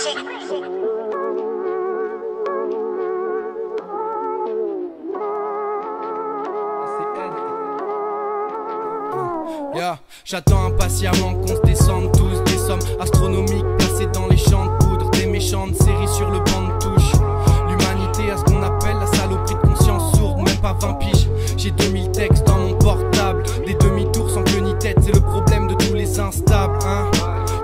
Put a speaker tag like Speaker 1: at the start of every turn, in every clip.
Speaker 1: Yeah. J'attends impatiemment qu'on se descende tous des sommes astronomiques placées dans les champs de poudre, des méchantes séries sur le banc de touche. L'humanité a ce qu'on appelle la saloperie de conscience sourde, même pas 20 piges. J'ai 2000 textes dans mon portable, des demi-tours sans queue ni tête, c'est le problème de tous les instables, hein.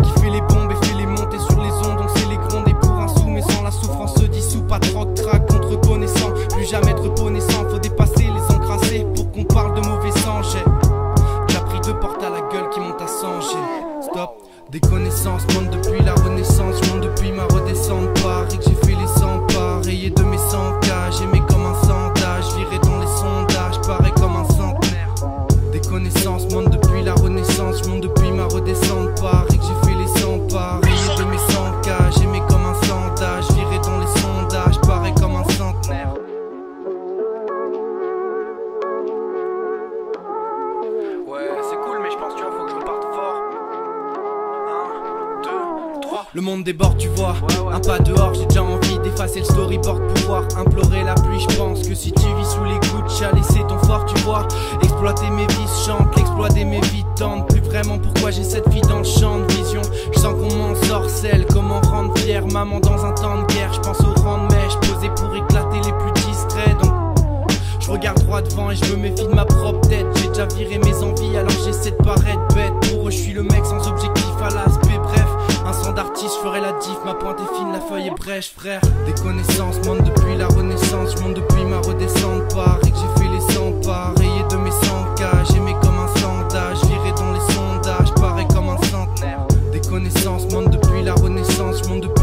Speaker 1: Qui fait les bombes et fait les montées sur les ondes, on sait les gronder pour un sou, mais sans la souffrance se dissout. Pas de rock track contre reconnaissant, plus jamais de reconnaissant, faut dépasser les encrassés pour qu'on parle de mauvais sang. J'ai pris deux portes à la gueule qui montent à 100. Stop, des connaissances montent depuis la renaissance, je monte depuis ma redescente. Paris que j'ai fait les 100 pas, rayé de mes 100 cas, j'aimais comme un sondage, viré dans les sondages, pareil comme un centenaire. Des connaissances montent depuis la renaissance, je monte depuis ma redescente. Paris que j'ai fait les 100 pas, rayé de mes 100 cas, j'aimais comme un sondage, viré dans les sondages, pareil comme un centenaire. Ouais, c'est cool, mais je pense, tu vois, faut que je reparte fort. 1, 2, 3. Le monde déborde, tu vois. Un pas dehors, j'ai déjà envie d'effacer le storyboard. Pouvoir implorer la pluie, je pense que si tu vis sous les gouttes, chalisser ton fort, tu vois. Exploiter mes vices, chante, l'exploiter mes vies tendent. Plus vraiment pourquoi j'ai cette vie dans le champ de vision. Je sens qu'on m'ensorcelle, comment rendre fière maman dans un temps de guerre. Je pense au rang de mèche posé pour éclater les plus distraits. Donc je regarde droit devant et je me méfie de ma propre tête. J'ai déjà viré mes envies alors j'essaie de paraître bête. Pour eux je suis le mec sans objectif à l'aspect bref. Un son d'artiste, je ferai la diff, ma pointe est fine, la feuille est brèche frère. Des connaissances montent depuis la renaissance, je monte depuis ma redescente. Paris que j'ai fait les 100 pas, rayé de mes 100 cas, j'aimais comme un sondage, viré dans les sondages, pareil comme un centenaire. Des connaissances montent depuis la renaissance, je monte depuis